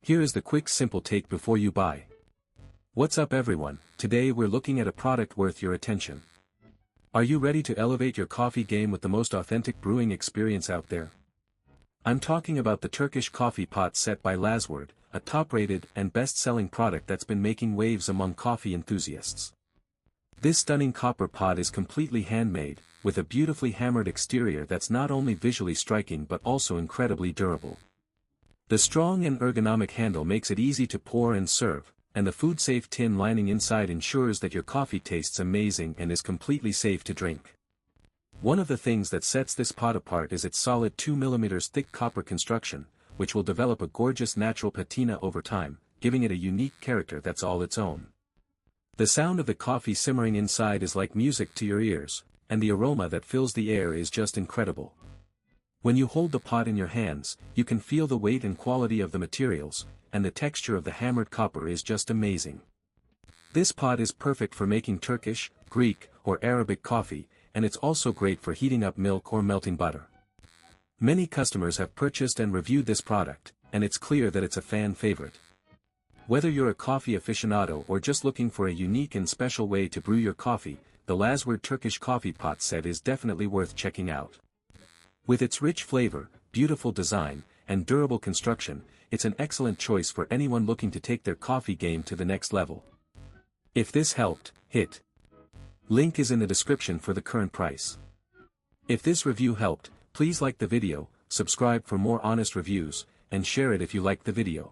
Here is the quick simple take before you buy. What's up everyone, today we're looking at a product worth your attention. Are you ready to elevate your coffee game with the most authentic brewing experience out there? I'm talking about the Turkish coffee pot set by Lazward, a top-rated and best-selling product that's been making waves among coffee enthusiasts. This stunning copper pot is completely handmade, with a beautifully hammered exterior that's not only visually striking but also incredibly durable. The strong and ergonomic handle makes it easy to pour and serve, and the food-safe tin lining inside ensures that your coffee tastes amazing and is completely safe to drink. One of the things that sets this pot apart is its solid 2 mm thick copper construction, which will develop a gorgeous natural patina over time, giving it a unique character that's all its own. The sound of the coffee simmering inside is like music to your ears, and the aroma that fills the air is just incredible. When you hold the pot in your hands, you can feel the weight and quality of the materials, and the texture of the hammered copper is just amazing. This pot is perfect for making Turkish, Greek, or Arabic coffee, and it's also great for heating up milk or melting butter. Many customers have purchased and reviewed this product, and it's clear that it's a fan favorite. Whether you're a coffee aficionado or just looking for a unique and special way to brew your coffee, the Lazward Turkish coffee pot set is definitely worth checking out. With its rich flavor, beautiful design, and durable construction, it's an excellent choice for anyone looking to take their coffee game to the next level. If this helped, hit link is in the description for the current price. If this review helped, please like the video, subscribe for more honest reviews, and share it if you liked the video.